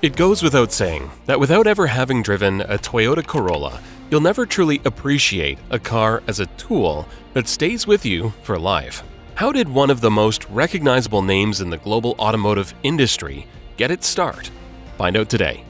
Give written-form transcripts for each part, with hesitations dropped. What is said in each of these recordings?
It goes without saying that without ever having driven a Toyota Corolla, you'll never truly appreciate a car as a tool that stays with you for life. How did one of the most recognizable names in the global automotive industry get its start? Find out today.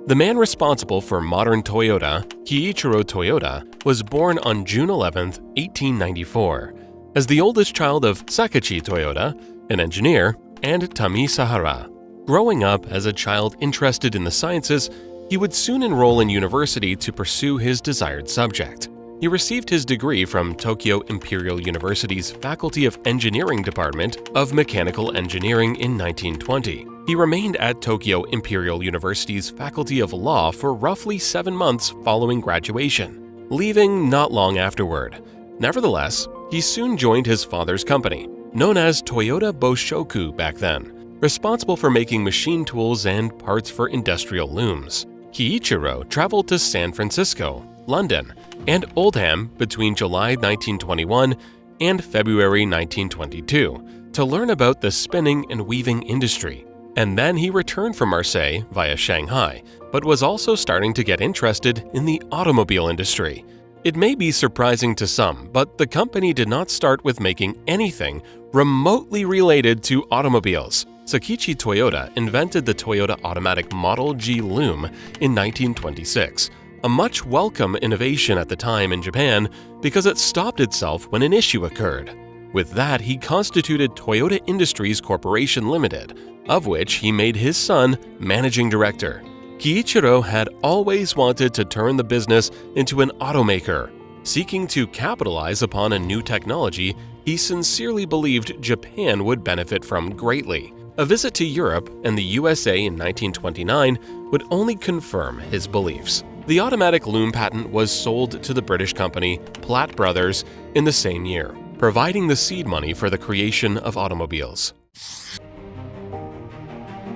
The man responsible for modern Toyota, Kiichiro Toyota, was born on June 11, 1894. As the oldest child of Sakachi Toyota, an engineer, and Tami Sahara. Growing up as a child interested in the sciences, he would soon enroll in university to pursue his desired subject. He received his degree from Tokyo Imperial University's Faculty of Engineering Department of Mechanical Engineering in 1920. He remained at Tokyo Imperial University's Faculty of Law for roughly 7 months following graduation, leaving not long afterward. Nevertheless, he soon joined his father's company, known as Toyota Boshoku back then, responsible for making machine tools and parts for industrial looms. Kiichiro traveled to San Francisco, London, and Oldham between July 1921 and February 1922 to learn about the spinning and weaving industry. And then he returned from Marseille via Shanghai, but was also starting to get interested in the automobile industry. It may be surprising to some, but the company did not start with making anything remotely related to automobiles. Sakichi Toyota invented the Toyota Automatic Model G loom in 1926, a much welcome innovation at the time in Japan because it stopped itself when an issue occurred. With that, he constituted Toyota Industries Corporation Limited, of which he made his son managing director. Kiichiro had always wanted to turn the business into an automaker. Seeking to capitalize upon a new technology he sincerely believed Japan would benefit from greatly. A visit to Europe and the USA in 1929 would only confirm his beliefs. The automatic loom patent was sold to the British company Platt Brothers in the same year, providing the seed money for the creation of automobiles.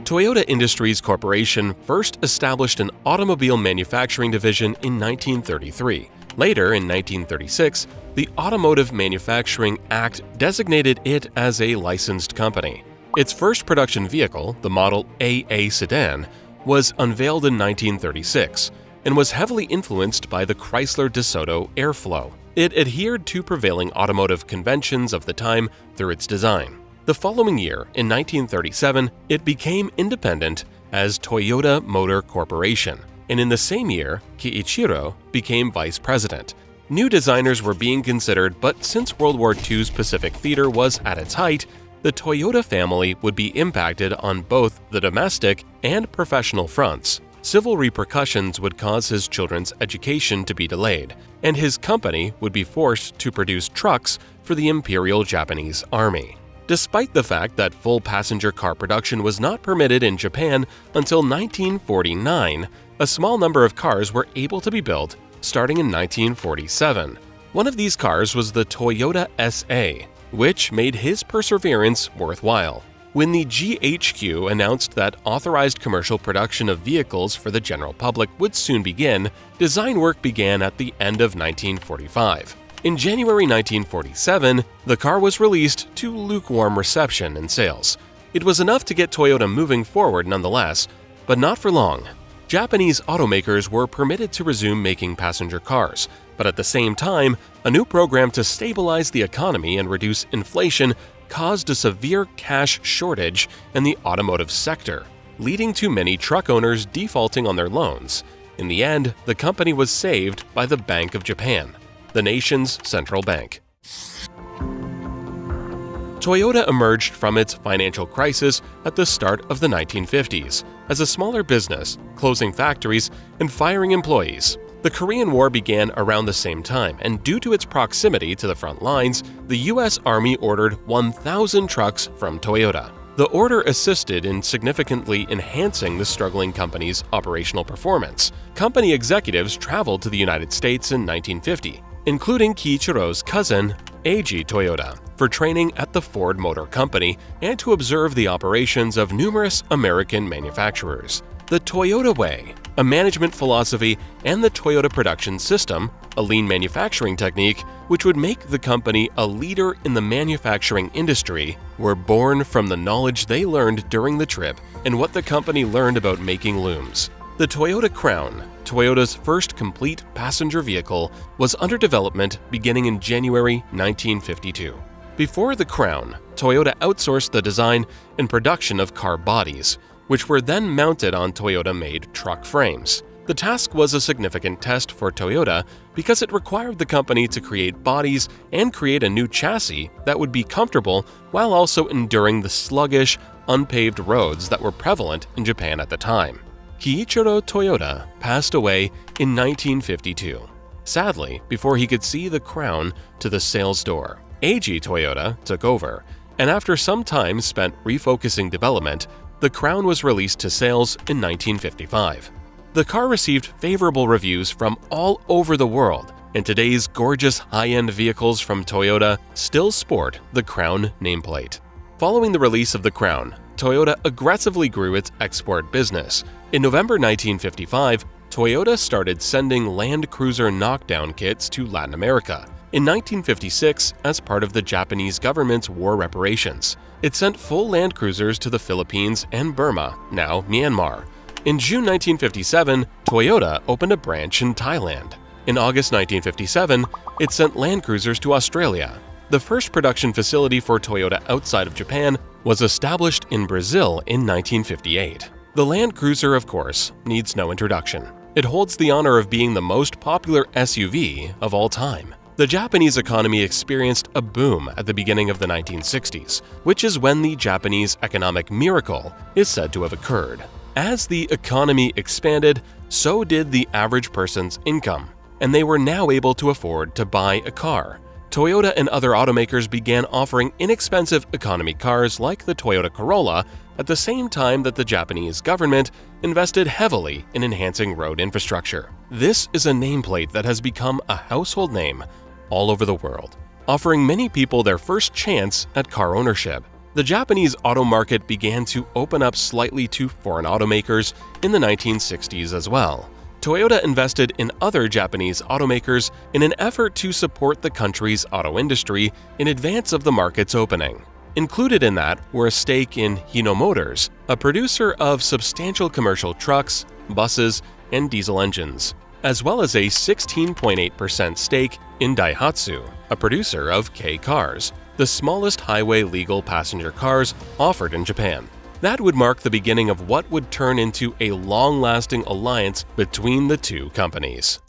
Toyota Industries Corporation first established an automobile manufacturing division in 1933. Later, in 1936, the Automotive Manufacturing Act designated it as a licensed company. Its first production vehicle, the Model AA sedan, was unveiled in 1936 and was heavily influenced by the Chrysler DeSoto Airflow. It adhered to prevailing automotive conventions of the time through its design. The following year, in 1937, it became independent as Toyota Motor Corporation, and in the same year, Kiichiro became vice president. New designers were being considered, but since World War II's Pacific Theater was at its height, the Toyota family would be impacted on both the domestic and professional fronts. Civil repercussions would cause his children's education to be delayed, and his company would be forced to produce trucks for the Imperial Japanese Army. Despite the fact that full passenger car production was not permitted in Japan until 1949, a small number of cars were able to be built starting in 1947. One of these cars was the Toyota SA, which made his perseverance worthwhile. When the GHQ announced that authorized commercial production of vehicles for the general public would soon begin, design work began at the end of 1945. In January 1947, the car was released to lukewarm reception and sales. It was enough to get Toyota moving forward nonetheless, but not for long. Japanese automakers were permitted to resume making passenger cars, but at the same time, a new program to stabilize the economy and reduce inflation caused a severe cash shortage in the automotive sector, leading to many truck owners defaulting on their loans. In the end, the company was saved by the Bank of Japan, the nation's central bank. Toyota emerged from its financial crisis at the start of the 1950s as a smaller business, closing factories and firing employees. The Korean War began around the same time, and due to its proximity to the front lines, the U.S. Army ordered 1,000 trucks from Toyota. The order assisted in significantly enhancing the struggling company's operational performance. Company executives traveled to the United States in 1950, including Kiichiro's cousin, Eiji Toyota, for training at the Ford Motor Company and to observe the operations of numerous American manufacturers. The Toyota Way a management philosophy, and the Toyota production system, a lean manufacturing technique, which would make the company a leader in the manufacturing industry, were born from the knowledge they learned during the trip and what the company learned about making looms. The Toyota Crown, Toyota's first complete passenger vehicle, was under development beginning in January 1952. Before the Crown, Toyota outsourced the design and production of car bodies, which were then mounted on Toyota-made truck frames. The task was a significant test for Toyota because it required the company to create bodies and create a new chassis that would be comfortable while also enduring the sluggish, unpaved roads that were prevalent in Japan at the time. Kiichiro Toyota passed away in 1952, sadly before he could see the Crown to the sales door. Eiji Toyota took over, and after some time spent refocusing development, the Crown was released to sales in 1955. The car received favorable reviews from all over the world, and today's gorgeous high-end vehicles from Toyota still sport the Crown nameplate. Following the release of the Crown, Toyota aggressively grew its export business. In November 1955, Toyota started sending Land Cruiser knockdown kits to Latin America. In 1956, as part of the Japanese government's war reparations, it sent full Land Cruisers to the Philippines and Burma, now Myanmar. In June 1957, Toyota opened a branch in Thailand. In August 1957, it sent Land Cruisers to Australia. The first production facility for Toyota outside of Japan was established in Brazil in 1958. The Land Cruiser, of course, needs no introduction. It holds the honor of being the most popular SUV of all time. The Japanese economy experienced a boom at the beginning of the 1960s, which is when the Japanese economic miracle is said to have occurred. As the economy expanded, so did the average person's income, and they were now able to afford to buy a car. Toyota and other automakers began offering inexpensive economy cars like the Toyota Corolla at the same time that the Japanese government invested heavily in enhancing road infrastructure. This is a nameplate that has become a household name all over the world, offering many people their first chance at car ownership. The Japanese auto market began to open up slightly to foreign automakers in the 1960s as well. Toyota invested in other Japanese automakers in an effort to support the country's auto industry in advance of the market's opening. Included in that were a stake in Hino Motors, a producer of substantial commercial trucks, buses, and diesel engines, as well as a 16.8% stake in Daihatsu, a producer of K cars, the smallest highway legal passenger cars offered in Japan. That would mark the beginning of what would turn into a long-lasting alliance between the two companies.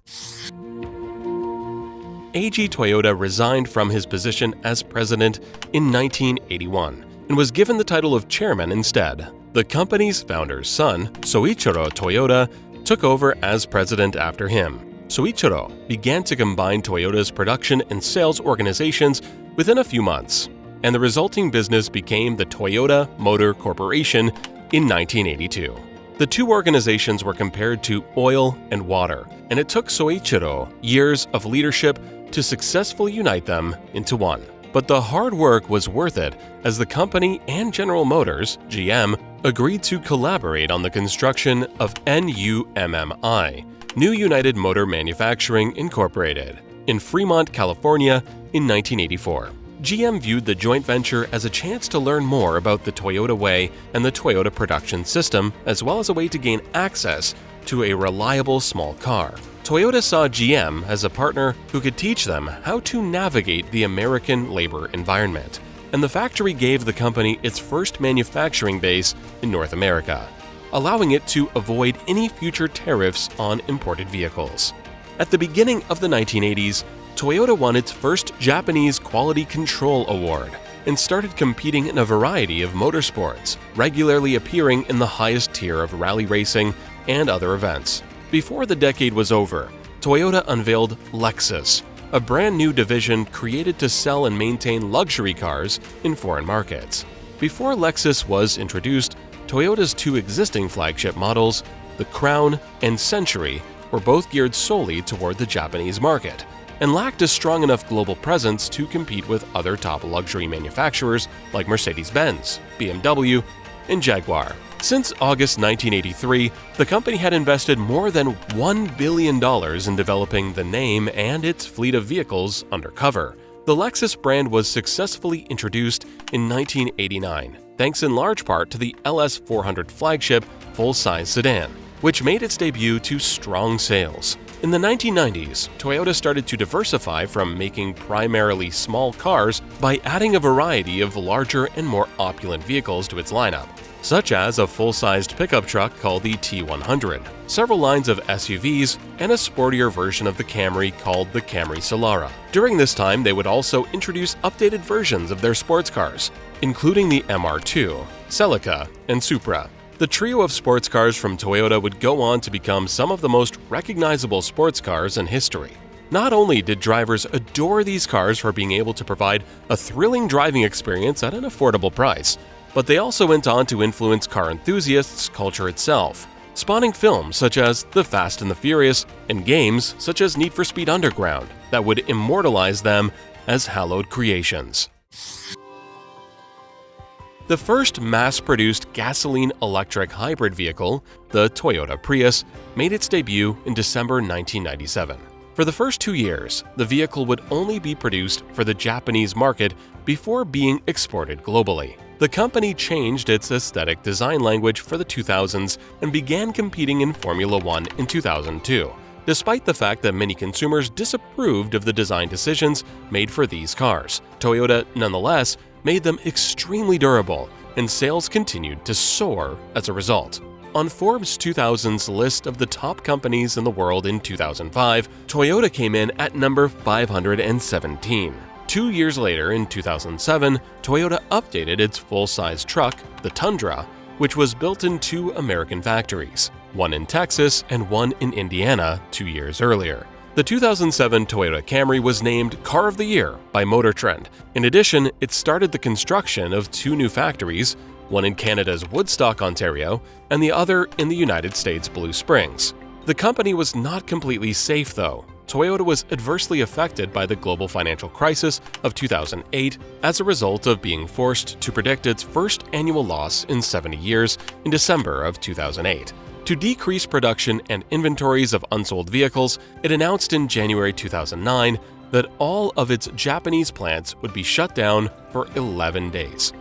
Eiji Toyota resigned from his position as president in 1981 and was given the title of chairman instead. The company's founder's son, Soichiro Toyota, took over as president after him. Soichiro began to combine Toyota's production and sales organizations within a few months, and the resulting business became the Toyota Motor Corporation in 1982. The two organizations were compared to oil and water, and it took Soichiro years of leadership to successfully unite them into one. But the hard work was worth it as the company and General Motors, GM, agreed to collaborate on the construction of NUMMI, New United Motor Manufacturing Incorporated, in Fremont, California in 1984. GM viewed the joint venture as a chance to learn more about the Toyota way and the Toyota production system, as well as a way to gain access to a reliable small car. Toyota saw GM as a partner who could teach them how to navigate the American labor environment, and the factory gave the company its first manufacturing base in North America, allowing it to avoid any future tariffs on imported vehicles. At the beginning of the 1980s, Toyota won its first Japanese Quality Control Award and started competing in a variety of motorsports, regularly appearing in the highest tier of rally racing and other events. Before the decade was over, Toyota unveiled Lexus, a brand new division created to sell and maintain luxury cars in foreign markets. Before Lexus was introduced, Toyota's two existing flagship models, the Crown and Century, were both geared solely toward the Japanese market and lacked a strong enough global presence to compete with other top luxury manufacturers like Mercedes-Benz, BMW, and Jaguar. Since August 1983, the company had invested more than $1 billion in developing the name and its fleet of vehicles undercover. The Lexus brand was successfully introduced in 1989, thanks in large part to the LS400 flagship full-size sedan, which made its debut to strong sales. In the 1990s, Toyota started to diversify from making primarily small cars by adding a variety of larger and more opulent vehicles to its lineup, such as a full-sized pickup truck called the T100, several lines of SUVs, and a sportier version of the Camry called the Camry Solara. During this time, they would also introduce updated versions of their sports cars, including the MR2, Celica, and Supra. The trio of sports cars from Toyota would go on to become some of the most recognizable sports cars in history. Not only did drivers adore these cars for being able to provide a thrilling driving experience at an affordable price, but they also went on to influence car enthusiasts' culture itself, spawning films such as The Fast and the Furious and games such as Need for Speed Underground that would immortalize them as hallowed creations. The first mass-produced gasoline-electric hybrid vehicle, the Toyota Prius, made its debut in December 1997. For the first 2 years, the vehicle would only be produced for the Japanese market before being exported globally. The company changed its aesthetic design language for the 2000s and began competing in Formula One in 2002, despite the fact that many consumers disapproved of the design decisions made for these cars. Toyota, nonetheless, made them extremely durable, and sales continued to soar as a result. On Forbes 2000's list of the top companies in the world in 2005, Toyota came in at number 517. 2 years later, in 2007, Toyota updated its full-size truck, the Tundra, which was built in 2 American factories, one in Texas and one in Indiana 2 years earlier. The 2007 Toyota Camry was named Car of the Year by Motor Trend. In addition, it started the construction of 2 new factories, one in Canada's Woodstock, Ontario, and the other in the United States' Blue Springs. The company was not completely safe, though. Toyota was adversely affected by the global financial crisis of 2008 as a result of being forced to predict its first annual loss in 70 years in December of 2008. To decrease production and inventories of unsold vehicles, it announced in January 2009 that all of its Japanese plants would be shut down for 11 days.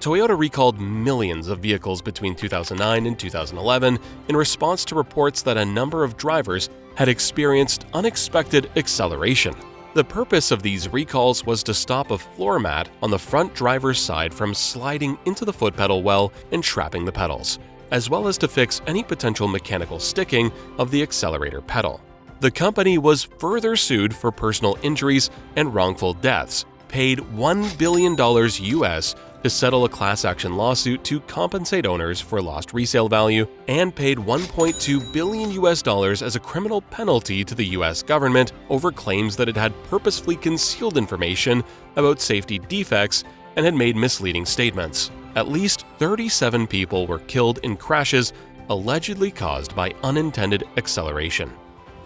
Toyota recalled millions of vehicles between 2009 and 2011 in response to reports that a number of drivers had experienced unexpected acceleration. The purpose of these recalls was to stop a floor mat on the front driver's side from sliding into the foot pedal well and trapping the pedals, as well as to fix any potential mechanical sticking of the accelerator pedal. The company was further sued for personal injuries and wrongful deaths, paid $1 billion US to settle a class action lawsuit to compensate owners for lost resale value, and paid $1.2 billion US as a criminal penalty to the US government over claims that it had purposefully concealed information about safety defects and had made misleading statements. At least 37 people were killed in crashes allegedly caused by unintended acceleration.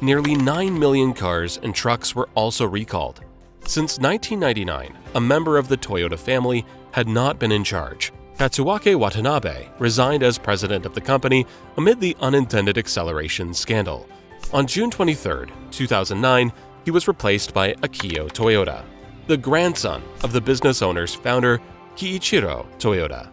Nearly 9 million cars and trucks were also recalled. Since 1999, a member of the Toyota family had not been in charge. Katsuaki Watanabe resigned as president of the company amid the unintended acceleration scandal. On June 23, 2009, he was replaced by Akio Toyoda, the grandson of the business owner's founder, Kiichiro Toyoda.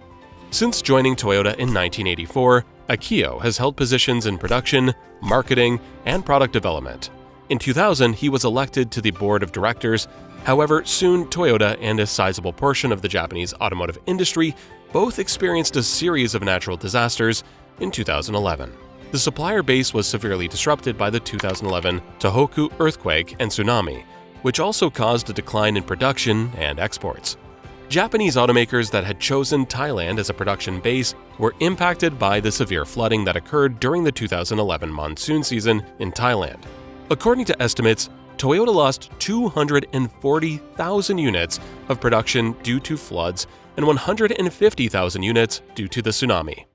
Since joining Toyota in 1984, Akio has held positions in production, marketing, and product development. In 2000, he was elected to the board of directors. However, soon Toyota and a sizable portion of the Japanese automotive industry both experienced a series of natural disasters in 2011. The supplier base was severely disrupted by the 2011 Tohoku earthquake and tsunami, which also caused a decline in production and exports. Japanese automakers that had chosen Thailand as a production base were impacted by the severe flooding that occurred during the 2011 monsoon season in Thailand. According to estimates, Toyota lost 240,000 units of production due to floods and 150,000 units due to the tsunami.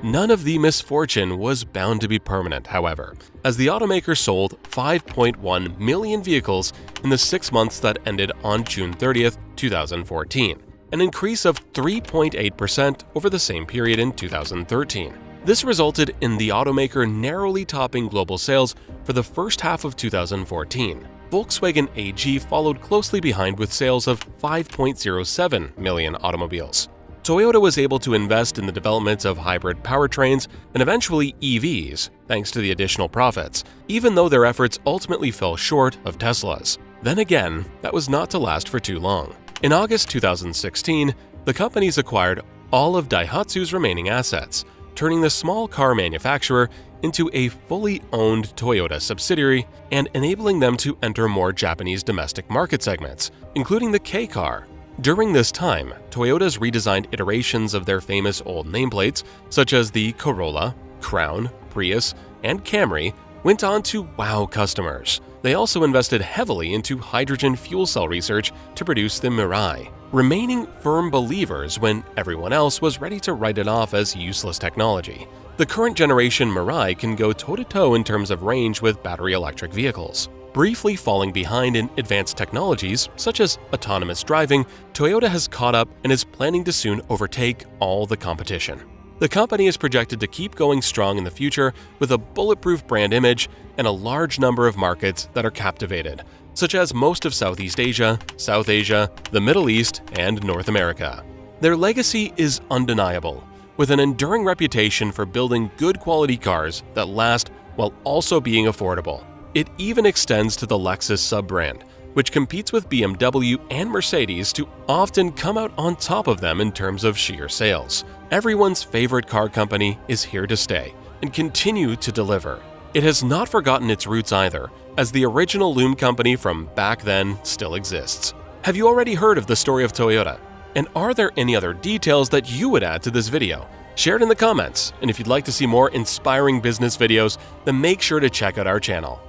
None of the misfortune was bound to be permanent, however, as the automaker sold 5.1 million vehicles in the 6 months that ended on June 30, 2014. an increase of 3.8% over the same period in 2013. This resulted in the automaker narrowly topping global sales for the first half of 2014. Volkswagen AG followed closely behind with sales of 5.07 million automobiles. Toyota was able to invest in the development of hybrid powertrains and eventually EVs thanks to the additional profits, even though their efforts ultimately fell short of Tesla's. Then again, that was not to last for too long. In August 2016, the companies acquired all of Daihatsu's remaining assets, turning the small car manufacturer into a fully owned Toyota subsidiary and enabling them to enter more Japanese domestic market segments, including the K-car. During this time, Toyota's redesigned iterations of their famous old nameplates, such as the Corolla, Crown, Prius, and Camry, went on to wow customers. They also invested heavily into hydrogen fuel cell research to produce the Mirai, remaining firm believers when everyone else was ready to write it off as useless technology. The current generation Mirai can go toe-to-toe in terms of range with battery electric vehicles. Briefly falling behind in advanced technologies such as autonomous driving, Toyota has caught up and is planning to soon overtake all the competition. The company is projected to keep going strong in the future with a bulletproof brand image and a large number of markets that are captivated, such as most of Southeast Asia, South Asia, the Middle East, and North America. Their legacy is undeniable, with an enduring reputation for building good quality cars that last while also being affordable. It even extends to the Lexus sub-brand, which competes with BMW and Mercedes to often come out on top of them in terms of sheer sales. Everyone's favorite car company is here to stay and continue to deliver. It has not forgotten its roots either, as the original loom company from back then still exists. Have you already heard of the story of Toyota? And are there any other details that you would add to this video? Share it in the comments, and if you'd like to see more inspiring business videos, then make sure to check out our channel.